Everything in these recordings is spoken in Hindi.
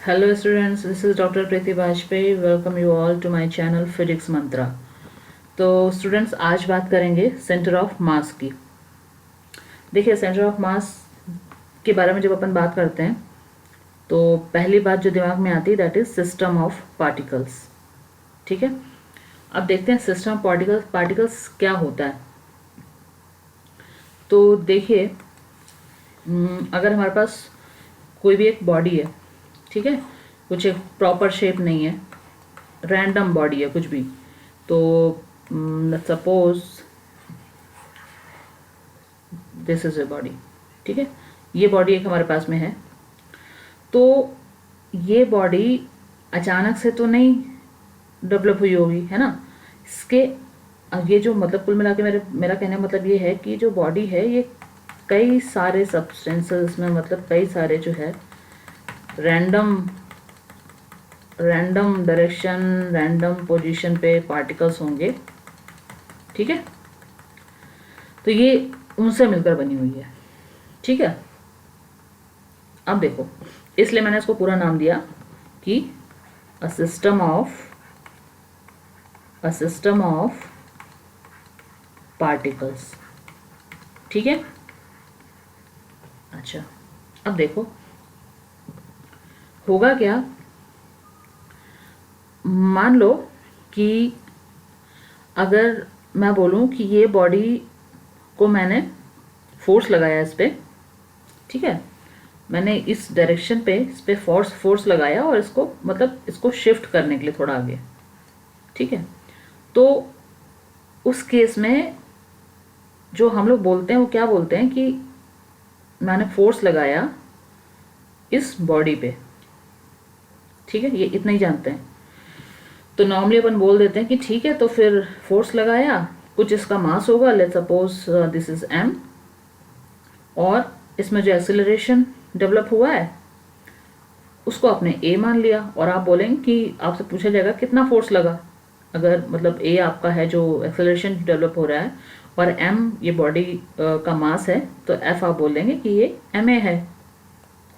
Hello students, this is Dr. Preeti Bajpayee. Welcome you all to my channel Physics Mantra. तो स्टूडेंट्स आज बात करेंगे सेंटर ऑफ मास की। देखिए सेंटर ऑफ मास के बारे में जब अपन बात करते हैं तो पहली बात जो दिमाग में आती है that is system of particles. ठीक है, अब देखते हैं सिस्टम ऑफ पार्टिकल्स क्या होता है। तो देखिए अगर हमारे पास कोई भी एक बॉडी है, ठीक है, कुछ एक प्रॉपर शेप नहीं है, रैंडम बॉडी है कुछ भी, तो suppose this is a body. ठीक है, ये बॉडी एक हमारे पास में है। तो ये बॉडी अचानक से तो नहीं डेवलप हुई होगी, है ना। इसके ये जो मतलब कुल मिला के मेरा कहने का मतलब ये है कि जो बॉडी है ये कई सारे सब्सटेंसेस में, मतलब कई सारे जो है रैंडम डायरेक्शन, रैंडम पोजीशन पे पार्टिकल्स होंगे। ठीक है, तो ये उनसे मिलकर बनी हुई है। ठीक है, अब देखो, इसलिए मैंने इसको पूरा नाम दिया कि अ सिस्टम ऑफ पार्टिकल्स। ठीक है, अच्छा अब देखो होगा क्या। मान लो कि अगर मैं बोलूं कि ये बॉडी को मैंने फोर्स लगाया इस पे, ठीक है, मैंने इस डायरेक्शन पे इस पे फोर्स लगाया और इसको मतलब इसको शिफ्ट करने के लिए थोड़ा आगे। ठीक है, तो उस केस में जो हम लोग बोलते हैं वो क्या बोलते हैं कि मैंने फोर्स लगाया इस बॉडी पे। ठीक है, ये इतना ही जानते हैं। तो नॉर्मली अपन बोल देते हैं कि ठीक है, तो फिर फोर्स लगाया, कुछ इसका मास होगा, let's suppose this is m, और इसमें जो एक्सेलरेशन डेवलप हुआ है उसको आपने a मान लिया, और आप बोलेंगे कि आपसे पूछा जाएगा कितना फोर्स लगा। अगर मतलब a आपका है जो एक्सेलरेशन डेवलप हो रहा है और m ये बॉडी का मास है, तो f आप बोल देंगे कि ये ma है।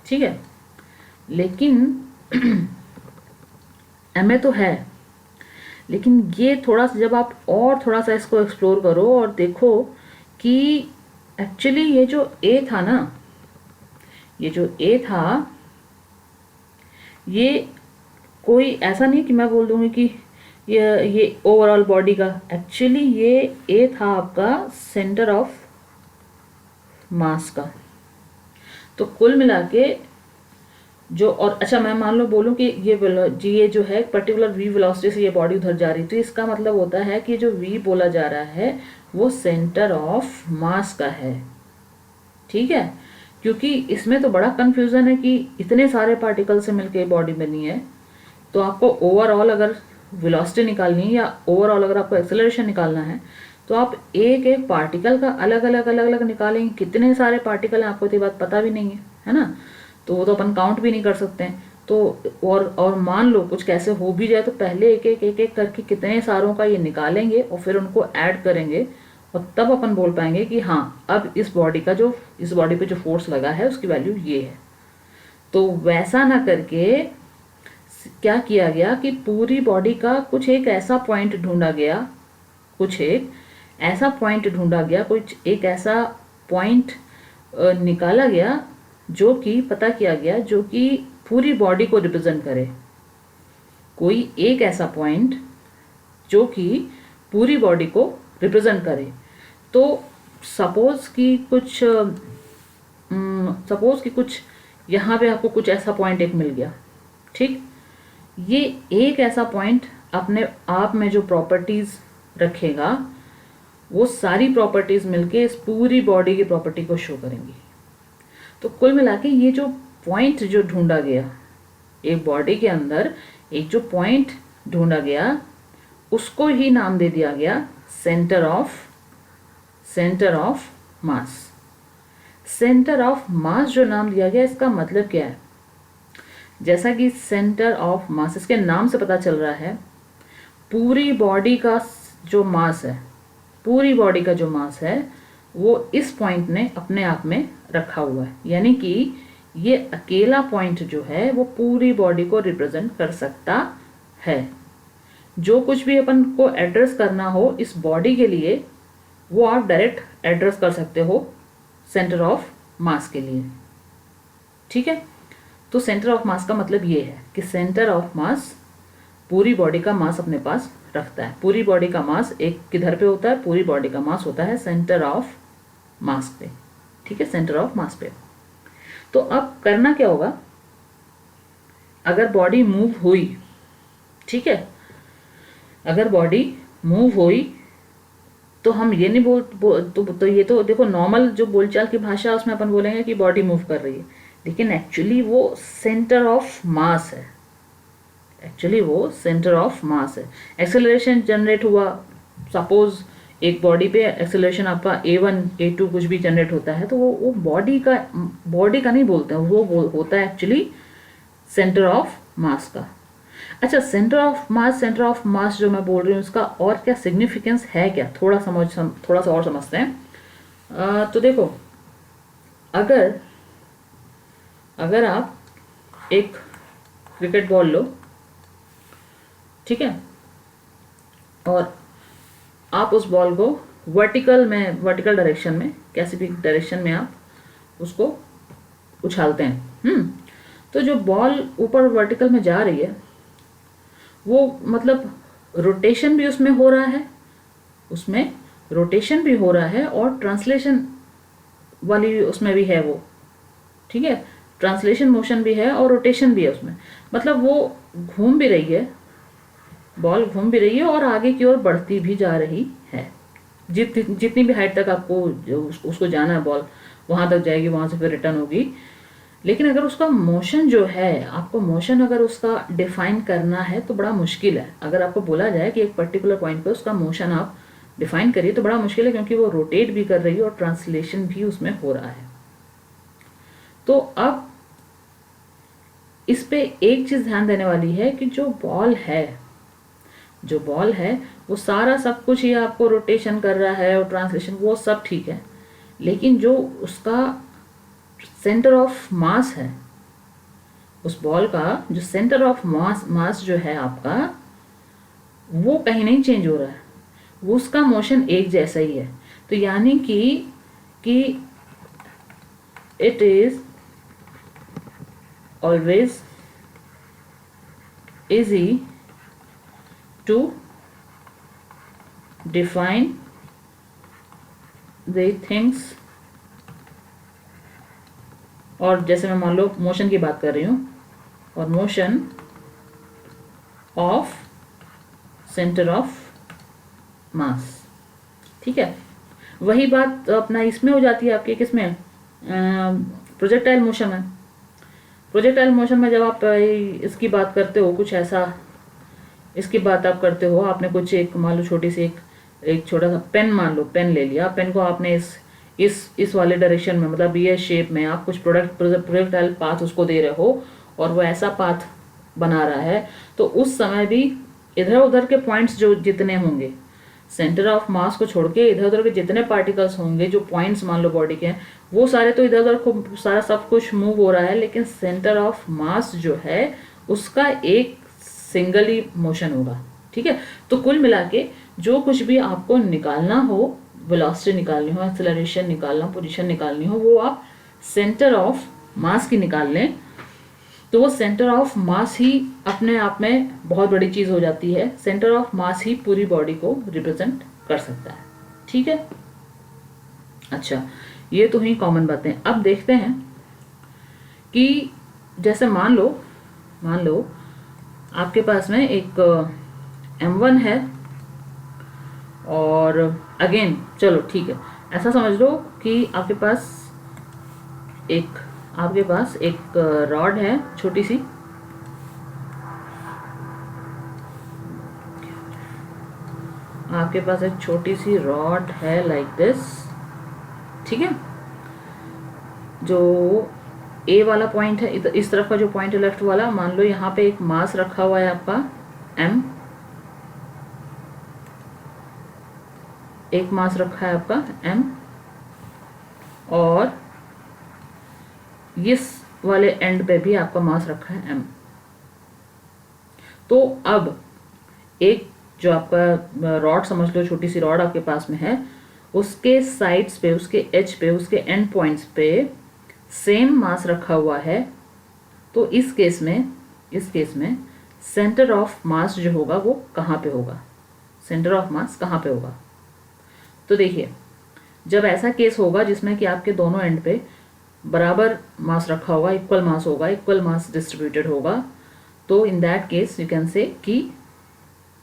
ठीक है, लेकिन ma तो है, लेकिन ये थोड़ा सा जब आप और थोड़ा सा इसको एक्सप्लोर करो और देखो कि एक्चुअली ये जो A था ना, ये जो A था, ये कोई ऐसा नहीं कि मैं बोल दूंगी कि ये ओवरऑल बॉडी का, एक्चुअली ये A था आपका सेंटर ऑफ मास का। तो कुल मिला के जो, और अच्छा मैं मान लो बोलूं कि ये जो है पर्टिकुलर v वेलोसिटी से ये बॉडी उधर जा रही, तो इसका मतलब होता है कि जो v बोला जा रहा है वो सेंटर ऑफ मास का है। ठीक है, क्योंकि इसमें तो बड़ा कंफ्यूजन है कि इतने सारे पार्टिकल से मिलकर बॉडी बनी है। तो आपको ओवरऑल अगर वेलोसिटी निकालनी है या ओवरऑल अगर आपको एक्सेलरेशन निकालना है तो आप एक एक पार्टिकल का अलग अलग निकालेंगे। कितने सारे पार्टिकल हैं आपको तो ये बात पता भी नहीं है ना, तो वो तो अपन काउंट भी नहीं कर सकते हैं। तो और मान लो कुछ कैसे हो भी जाए तो पहले एक एक करके कितने सारों का ये निकालेंगे और फिर उनको ऐड करेंगे, और तब अपन बोल पाएंगे कि हाँ अब इस बॉडी पे जो फोर्स लगा है उसकी वैल्यू ये है। तो वैसा ना करके क्या किया गया कि पूरी बॉडी का कुछ एक ऐसा पॉइंट ढूंढा गया, कुछ एक ऐसा पॉइंट निकाला गया जो कि पता किया गया जो कि पूरी बॉडी को रिप्रेजेंट करे। कोई एक ऐसा पॉइंट जो कि पूरी बॉडी को रिप्रेजेंट करे। तो सपोज कि कुछ यहाँ पे आपको कुछ ऐसा पॉइंट एक मिल गया। ठीक, ये एक ऐसा पॉइंट अपने आप में जो प्रॉपर्टीज रखेगा वो सारी प्रॉपर्टीज मिलके इस पूरी बॉडी की प्रॉपर्टी को शो करेंगी। तो कुल मिला के ये जो पॉइंट जो ढूंढा गया एक बॉडी के अंदर, एक जो पॉइंट ढूंढा गया उसको ही नाम दे दिया गया centre of mass. Centre of मास जो नाम दिया गया, इसका मतलब क्या है, जैसा कि सेंटर ऑफ मास इसके नाम से पता चल रहा है, पूरी बॉडी का जो मास है वो इस पॉइंट ने अपने आप में रखा हुआ है। यानी कि ये अकेला पॉइंट जो है वो पूरी बॉडी को रिप्रेजेंट कर सकता है। जो कुछ भी अपन को एड्रेस करना हो इस बॉडी के लिए वो आप डायरेक्ट एड्रेस कर सकते हो सेंटर ऑफ मास के लिए। ठीक है, तो सेंटर ऑफ मास का मतलब ये है कि सेंटर ऑफ मास पूरी बॉडी का मास अपने पास रखता है। पूरी बॉडी का मास एक किधर पे होता है, पूरी बॉडी का मास होता है सेंटर ऑफ मास पे। ठीक है, सेंटर ऑफ मास पे। तो अब करना क्या होगा, अगर बॉडी मूव हुई, ठीक है, अगर बॉडी मूव हुई तो हम ये नहीं तो ये तो देखो नॉर्मल जो बोलचाल की भाषा उसमें अपन बोलेंगे कि बॉडी मूव कर रही है, लेकिन एक्चुअली वो सेंटर ऑफ मास है। एक्चुअली वो सेंटर ऑफ मास है। एक्सेलरेशन जनरेट हुआ, सपोज एक बॉडी पे एक्सेलरेशन आपका a1 a2 कुछ भी जनरेट होता है, तो वो बॉडी का नहीं बोलते हैं, वो होता है एक्चुअली सेंटर ऑफ मास का। अच्छा, सेंटर ऑफ मास जो मैं बोल रही हूँ उसका और क्या सिग्निफिकेंस है, क्या थोड़ा सा और समझते हैं। तो देखो, अगर आप एक क्रिकेट बॉल लो, ठीक है, और आप उस बॉल को वर्टिकल डायरेक्शन में, कैसी भी डायरेक्शन में आप उसको उछालते हैं, तो जो बॉल ऊपर वर्टिकल में जा रही है वो मतलब रोटेशन भी उसमें हो रहा है, और ट्रांसलेशन वाली उसमें भी है वो, ठीक है, ट्रांसलेशन मोशन भी है और रोटेशन भी है उसमें। मतलब वो घूम भी रही है, बॉल घूम भी रही है और आगे की ओर बढ़ती भी जा रही है। जितनी भी हाइट तक आपको उसको जाना है, बॉल वहां तक जाएगी, वहां से फिर रिटर्न होगी। लेकिन अगर उसका मोशन जो है, आपको मोशन अगर उसका डिफाइन करना है तो बड़ा मुश्किल है। अगर आपको बोला जाए कि एक पर्टिकुलर पॉइंट पे उसका मोशन आप डिफाइन करिए तो बड़ा मुश्किल है, क्योंकि वो रोटेट भी कर रही है और ट्रांसलेशन भी उसमें हो रहा है। तो अब इस पे एक चीज ध्यान देने वाली है कि जो बॉल है वो सारा सब कुछ ही आपको रोटेशन कर रहा है और ट्रांसलेशन, वो सब ठीक है, लेकिन जो उसका सेंटर ऑफ मास है, उस बॉल का जो सेंटर ऑफ मास जो है आपका, वो कहीं नहीं चेंज हो रहा है, वो उसका मोशन एक जैसा ही है। तो यानी कि it is always easy to define the things. और जैसे मैं मान लो मोशन की बात कर रही हूँ, और मोशन ऑफ सेंटर ऑफ मास, ठीक है, वही बात अपना इसमें हो जाती है आपके किसमें, प्रोजेक्टाइल मोशन में। प्रोजेक्टाइल मोशन में जब आप इसकी बात करते हो, कुछ ऐसा इसकी बात आप करते हो, आपने कुछ एक मान लो छोटी सी एक छोटा सा पेन, मान लो पेन ले लिया, पेन को आपने इस वाले डायरेक्शन में, मतलब ये शेप में आप कुछ प्रोजेक्टाइल पाथ उसको दे रहे हो और वो ऐसा पाथ बना रहा है, तो उस समय भी इधर उधर के पॉइंट्स जो जितने होंगे, सेंटर ऑफ मास को छोड़ के इधर उधर के जितने पार्टिकल्स होंगे, जो पॉइंट्स मान लो बॉडी के हैं, वो सारे तो इधर उधर को सारा सब कुछ मूव हो रहा है, लेकिन सेंटर ऑफ मास जो है उसका एक सिंगल ही मोशन होगा। ठीक है, तो कुल मिला के जो कुछ भी आपको निकालना हो, वेलोसिटी निकालनी हो, एक्सेलरेशन निकालना, पोजीशन निकालनी हो, वो आप सेंटर ऑफ मास की निकाल लें, तो वो सेंटर ऑफ मास ही अपने आप में बहुत बड़ी चीज हो जाती है। सेंटर ऑफ मास ही पूरी बॉडी को रिप्रेजेंट कर सकता है। ठीक है, अच्छा, ये तो ही कॉमन बातें। अब देखते हैं कि जैसे मान लो आपके पास में एक M1 है, और अगेन चलो ठीक है, ऐसा समझ लो कि आपके पास एक रॉड है छोटी सी, आपके पास एक छोटी सी रॉड है लाइक दिस, ठीक है, जो ए वाला पॉइंट है, इस तरफ का जो पॉइंट है लेफ्ट वाला, मान लो यहाँ पे एक मास रखा हुआ है आपका M, एक मास रखा है आपका M, और वाले एंड पे भी आपका मास रखा है m। तो अब एक जो आपका रॉड समझ लो, छोटी सी रॉड आपके पास में है, उसके साइड्स पे, उसके एज पे, उसके एंड पॉइंट्स पे सेम मास रखा हुआ है। तो इस केस में सेंटर ऑफ मास जो होगा वो कहाँ पे होगा, सेंटर ऑफ मास कहाँ पे होगा? तो देखिए, जब ऐसा केस होगा जिसमें कि आपके दोनों एंड पे बराबर मास रखा होगा, इक्वल मास होगा, इक्वल मास डिस्ट्रीब्यूटेड होगा, तो in that case you can say कि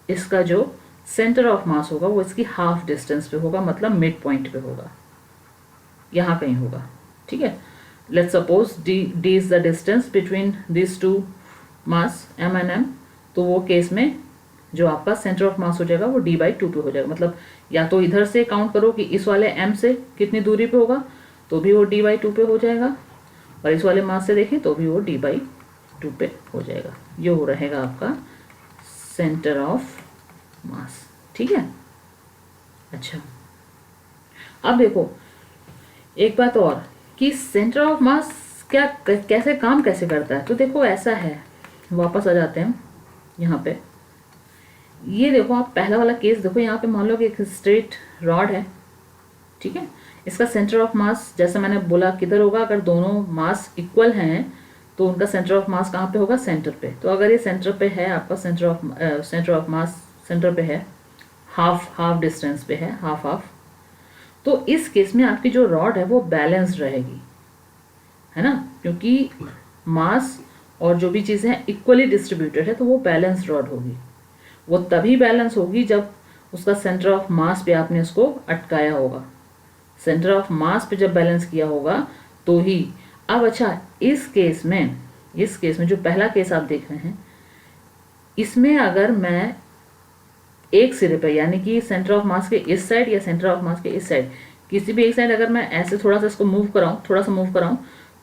इसका जो सेंटर ऑफ मास होगा वो इसकी हाफ डिस्टेंस पे होगा, मतलब मिड पॉइंट पे होगा, यहाँ कहीं होगा। ठीक है, let's suppose D is the distance between this two mass m and m। तो वो केस में जो आपका सेंटर ऑफ मास हो जाएगा वो d/2 पे हो जाएगा। मतलब या तो इधर से काउंट करो कि इस वाले m से कितनी दूरी पे होगा, तो भी वो d/2 पे हो जाएगा, और इस वाले मास से देखें तो भी वो d/2 पे हो जाएगा। ये हो रहेगा आपका सेंटर ऑफ मास। ठीक है, अच्छा अब देखो एक बात और कि सेंटर ऑफ मास क्या कैसे काम कैसे करता है। तो देखो ऐसा है, वापस आ जाते हैं यहाँ पे। ये देखो आप पहला वाला केस देखो, यहाँ पे मान लो कि एक स्ट्रेट रॉड है, ठीक है, इसका सेंटर ऑफ मास जैसे मैंने बोला किधर होगा, अगर दोनों मास इक्वल हैं तो उनका सेंटर ऑफ मास कहाँ पे होगा, सेंटर पे। तो अगर ये सेंटर पे है आपका, सेंटर ऑफ मास सेंटर पे है, हाफ डिस्टेंस पे है, हाफ, तो इस केस में आपकी जो रॉड है वो बैलेंस्ड रहेगी, है ना, क्योंकि मास और जो भी चीज़ें हैं इक्वली डिस्ट्रीब्यूटेड है, तो वो बैलेंस्ड रॉड होगी। वो तभी बैलेंस होगी जब उसका सेंटर ऑफ मास पे आपने उसको अटकाया होगा, सेंटर ऑफ मास पे जब बैलेंस किया होगा तो ही। अब अच्छा, इस केस में जो पहला केस आप देख रहे हैं, इसमें अगर मैं एक सिरे पे यानी कि सेंटर ऑफ मास के इस साइड या सेंटर ऑफ मास के इस साइड, किसी भी एक साइड अगर मैं ऐसे थोड़ा सा इसको मूव कराऊं,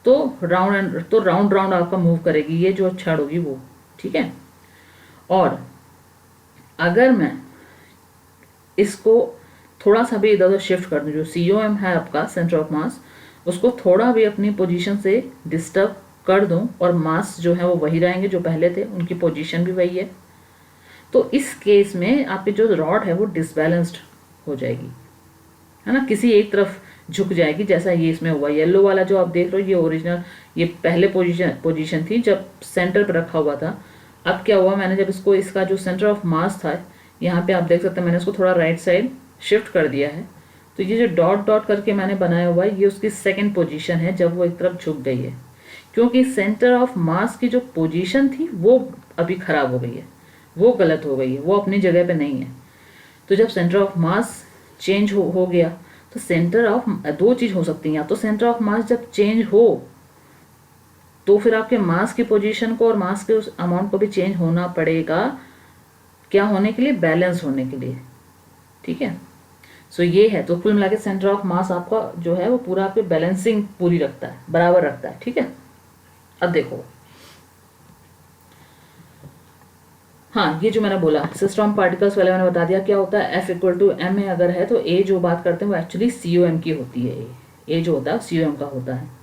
तो राउंड आपका मूव करेगी ये जो छड़ होगी वो। ठीक है, और अगर मैं इसको थोड़ा सा भी इधर उधर शिफ्ट कर दूं, जो COM है आपका सेंटर ऑफ मास, उसको थोड़ा भी अपनी पोजीशन से डिस्टर्ब कर दूं, और मास जो है वो वही रहेंगे जो पहले थे, उनकी पोजीशन भी वही है, तो इस केस में आपकी जो रॉड है वो डिसबैलेंस्ड हो जाएगी, है ना, किसी एक तरफ झुक जाएगी, जैसा ये इसमें हुआ। येलो वाला जो आप देख रहे हो ये ओरिजिनल, ये पहले पोजीशन थी जब सेंटर पर रखा हुआ था। अब क्या हुआ, मैंने जब इसको, इसका जो सेंटर ऑफ मास था, यहाँ पे आप देख सकते हैं मैंने इसको थोड़ा राइट साइड शिफ्ट कर दिया है, तो ये जो डॉट डॉट करके मैंने बनाया हुआ है ये उसकी सेकेंड पोजीशन है जब वो एक तरफ झुक गई है, क्योंकि सेंटर ऑफ मास की जो पोजीशन थी वो अभी खराब हो गई है, वो गलत हो गई है, वो अपनी जगह पे नहीं है। तो जब सेंटर ऑफ मास चेंज हो गया, तो सेंटर ऑफ, दो चीज़ हो सकती हैं, या तो सेंटर ऑफ मास जब चेंज हो तो फिर आपके मास की पोजीशन को और मास के उस अमाउंट को भी चेंज होना पड़ेगा, क्या होने के लिए, बैलेंस होने के लिए। ठीक है, सो ये है, तो कुल मिला के सेंटर ऑफ मास आपका जो है वो पूरा आपके बैलेंसिंग पूरी रखता है, बराबर रखता है। ठीक है, अब देखो, हाँ ये जो मैंने बोला सिस्टम पार्टिकल्स वाले मैंने बता दिया क्या होता है, F=m में अगर है तो A जो बात करते हैं वो एक्चुअली COM की होती है, A जो होता है COM का होता है।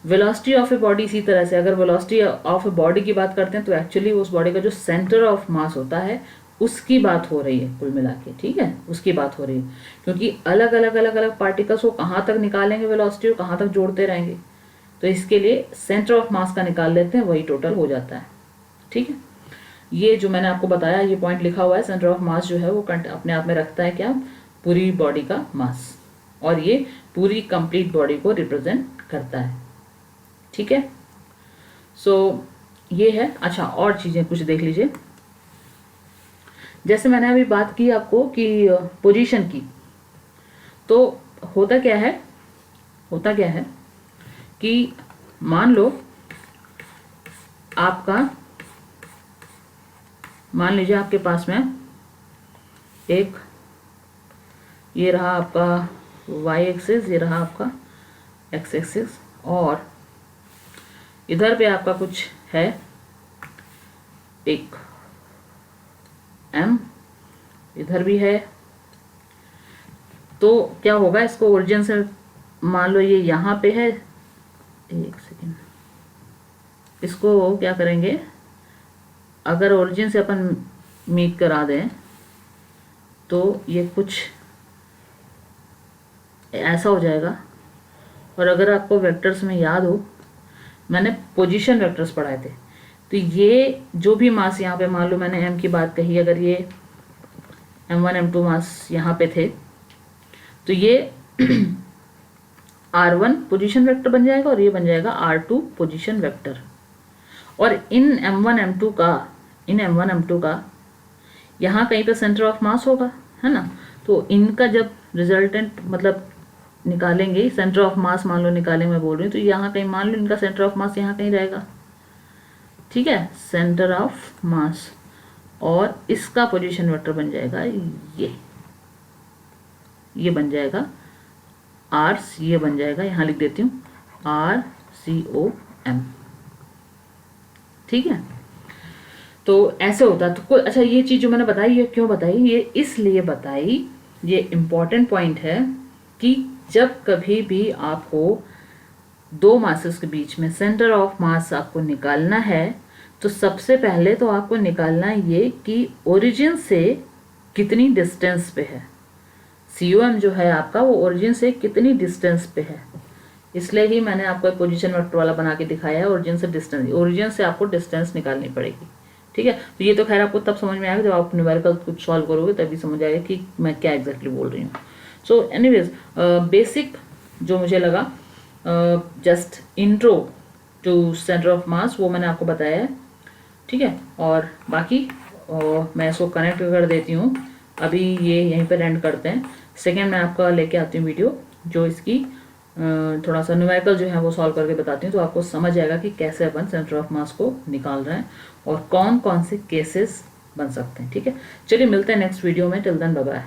वेलोसिटी ऑफ ए बॉडी, इसी तरह से अगर वेलोसिटी ऑफ ए बॉडी की बात करते हैं तो एक्चुअली उस बॉडी का जो सेंटर ऑफ मास होता है उसकी बात हो रही है कुल मिला के। ठीक है, उसकी बात हो रही है, क्योंकि अलग अलग पार्टिकल्स को कहाँ तक निकालेंगे वेलोसिटी और कहाँ तक जोड़ते रहेंगे, तो इसके लिए सेंटर ऑफ मास का निकाल लेते हैं, वही टोटल हो जाता है। ठीक है, ये जो मैंने आपको बताया ये पॉइंट लिखा हुआ है, सेंटर ऑफ मास जो है वो अपने आप में रखता है क्या, पूरी बॉडी का मास, और ये पूरी कंप्लीट बॉडी को रिप्रेजेंट करता है। ठीक है, सो ये है। अच्छा, और चीज़ें कुछ देख लीजिए, जैसे मैंने अभी बात की आपको कि पोजीशन की, तो होता क्या है कि मान लीजिए आपके पास में एक, ये रहा आपका y एक्सिस, ये रहा आपका x एक्सिस, और इधर पे आपका कुछ है एक m, इधर भी है। तो क्या होगा, इसको ओरिजिन से मान लो ये यहाँ पे है, एक सेकेंड, इसको क्या करेंगे, अगर ओरिजिन से अपन मीट करा दें तो ये कुछ ऐसा हो जाएगा। और अगर आपको वेक्टर्स में याद हो, मैंने पोजीशन वेक्टर्स पढ़ाए थे, तो ये जो भी मास यहाँ पे, मान लो मैंने m की बात कही, अगर ये m1 m2 मास यहाँ पे थे तो ये r1 पोजीशन वेक्टर बन जाएगा और ये बन जाएगा r2 पोजीशन वेक्टर। और इन m1 m2 का यहाँ कहीं पे सेंटर ऑफ मास होगा, है ना। तो इनका जब रिजल्टेंट मतलब निकालेंगे, सेंटर ऑफ मास मान लो निकालेंगे, मैं बोल रही हूँ, तो यहाँ कहीं मान लो इनका सेंटर ऑफ मास यहाँ कहीं रहेगा, ठीक है, सेंटर ऑफ मास। और इसका पोजीशन वेक्टर बन जाएगा ये बन जाएगा आर, ये बन जाएगा, यहाँ लिख देती हूँ RCOM, ठीक है। तो ऐसे होता है। तो कोई अच्छा, ये चीज़ जो मैंने बताई, ये क्यों बताई, ये इसलिए बताई, ये इम्पॉर्टेंट पॉइंट है कि जब कभी भी आपको दो मासेस के बीच में सेंटर ऑफ मास आपको निकालना है, तो सबसे पहले तो आपको निकालना है ये कि ओरिजिन से कितनी डिस्टेंस पे है। COM जो है आपका, वो ओरिजिन से कितनी डिस्टेंस पे है। इसलिए ही मैंने आपको एक पोजीशन वेक्टर वाला बना के दिखाया है, ओरिजिन से डिस्टेंस, ओरिजिन से आपको डिस्टेंस निकालनी पड़ेगी, ठीक है। तो ये तो खैर आपको तब समझ में आएगा जब आप न्यूमेरिकल कुछ सॉल्व करोगे, तभी समझ आएगा कि मैं क्या एग्जैक्टली बोल रही हूँ। सो एनीवेज, बेसिक जो मुझे लगा, just intro to centre of mass, वो मैंने आपको बताया है, ठीक है। और बाकी मैं इसको कनेक्ट कर देती हूँ, अभी ये यहीं पर एंड करते हैं। सेकेंड मैं आपका लेके आती हूँ वीडियो, जो इसकी थोड़ा सा न्यूमेरिकल जो है वो सॉल्व करके बताती हूँ, तो आपको समझ आएगा कि कैसे अपन सेंटर ऑफ मास को निकाल रहे हैं और कौन कौन से केसेस बन सकते हैं, ठीक है। चलिए मिलते हैं नेक्स्ट वीडियो में, टिल देन बाय बाय।